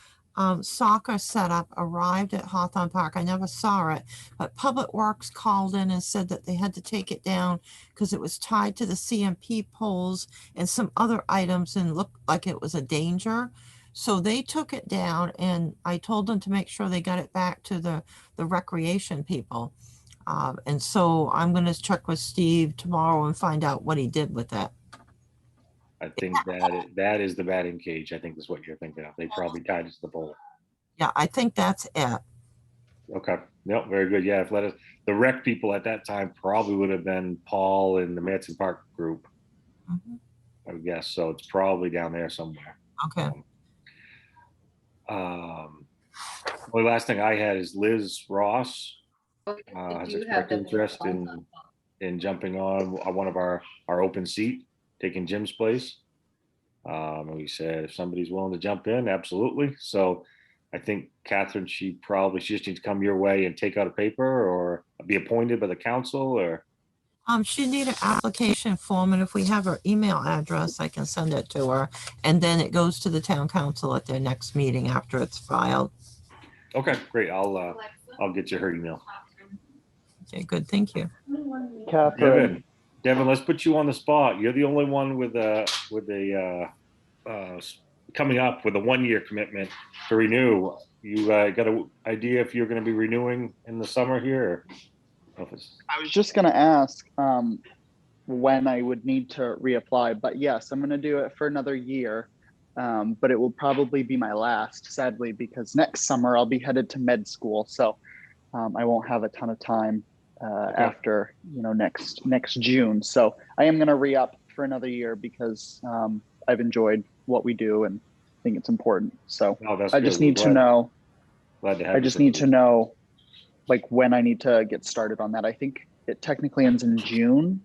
soccer setup arrived at Hawthorne Park. I never saw it, but Public Works called in and said that they had to take it down because it was tied to the CMP poles and some other items and looked like it was a danger. So they took it down, and I told them to make sure they got it back to the recreation people. And so I'm going to check with Steve tomorrow and find out what he did with that. I think that is the batting cage. I think is what you're thinking of. They probably tied it to the pole. Yeah, I think that's it. Okay. Yep. Very good. Yeah. The rec people at that time probably would have been Paul and the Manson Park group. Mhm. I would guess. So it's probably down there somewhere. Okay. The last thing I had is Liz Ross has expressed interest in jumping on one of our open seat, taking Jim's place. And we said, if somebody's willing to jump in, absolutely. So I think Catherine, she just needs to come your way and take out a paper or be appointed by the council, or. She need an application form, and if we have her email address, I can send it to her, and then it goes to the town council at their next meeting after it's filed. Okay, great. I'll get you her email. Okay, good, thank you. Catherine, Devin, let's put you on the spot. You're the only one with coming up with a 1-year commitment to renew. You got an idea if you're going to be renewing in the summer here? Or? I was just gonna ask when I would need to reapply, but yes, I'm gonna do it for another year. But it will probably be my last, sadly, because next summer I'll be headed to med school, so I won't have a ton of time after next June. So I am gonna re-up for another year because I've enjoyed what we do and think it's important. So Oh, that's I good. just We're need to know. glad to have I you just send need it. to know like when I need to get started on that. I think it technically ends in June,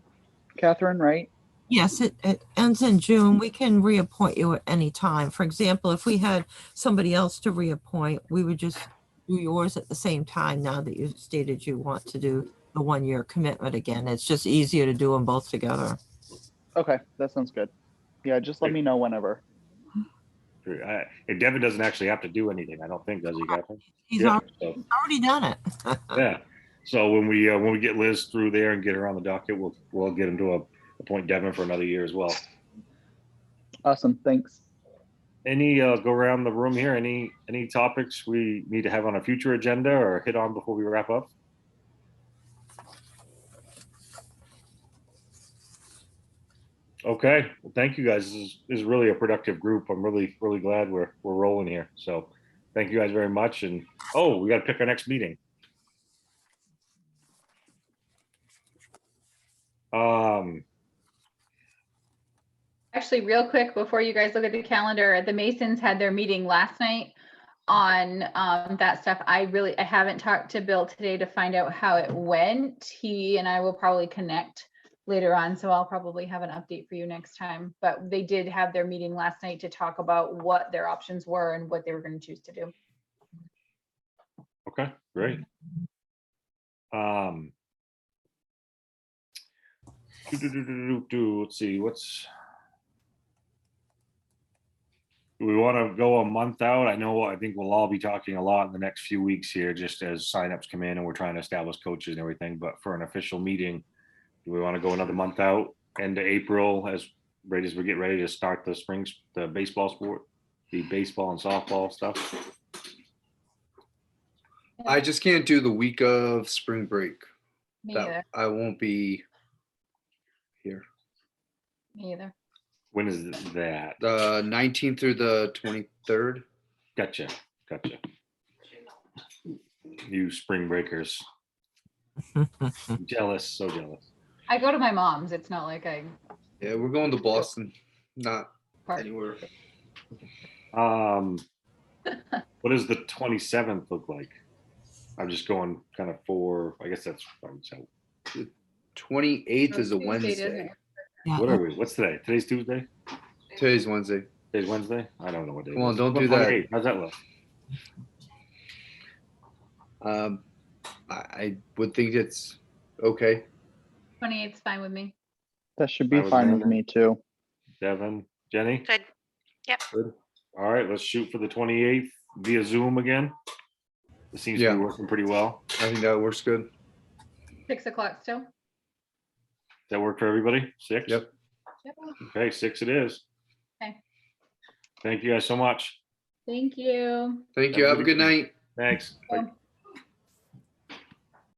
Catherine, right? Yes, it ends in June. We can reappoint you at any time. For example, if we had somebody else to reappoint, we would just do yours at the same time now that you stated you want to do the 1-year commitment again. It's just easier to do them both together. Okay, that sounds good. Yeah, just let me know whenever. And Devin doesn't actually have to do anything, I don't think, does he, Catherine? He's Yeah, already done it. yeah. So when we get Liz through there and get her on the docket, we'll get him to appoint Devin for another year as well. Awesome, thanks. Any go around the room here? Any topics we need to have on a future agenda or hit on before we wrap up? Okay, well, thank you guys. This is really a productive group. I'm really glad we're rolling here. So thank you guys very much. And we got to pick our next meeting. Actually, real quick, before you guys look at the calendar, the Masons had their meeting last night on that stuff. I haven't talked to Bill today to find out how it went. He and I will probably connect later on, so I'll probably have an update for you next time. But they did have their meeting last night to talk about what their options were and what they were going to choose to do. Okay, great. Let's see, do we want to go a month out? I think we'll all be talking a lot in the next few weeks here, just as signups come in and we're trying to establish coaches and everything. But for an official meeting, do we want to go another month out, end of April, as we get ready to start the baseball sport, the baseball and softball stuff? I just can't do the week of spring break. Me either. That I won't be here. Me either. When is that? The 19th through the 23rd. Gotcha. You spring breakers. Jealous, so jealous. I go to my mom's. It's not like I. Yeah, we're going to Boston, not Party. anywhere. What does the 27th look like? I'm just going kind of I guess that's fine. So 28th is a Tuesday, Wednesday. doesn't it? Yeah, what are we? What's today? Today's Tuesday? Today's Wednesday. Today's Wednesday? I don't know what day. Come on, it is. don't do What, that. 28? How's that look? I would think it's okay. 28's fine with me. That should be I was fine there. with me too. Devin, Jenny? Good. Good. All right, let's shoot for the 28th via Zoom again. It seems to Yeah. be working pretty well. I think that works good. 6 o'clock still. Does that work for everybody? 6? Yep. Yep. Okay, 6 it is. Okay. Thank you guys so much. Thank you. Thank you. Have a good night. Thanks. Bye. Bye.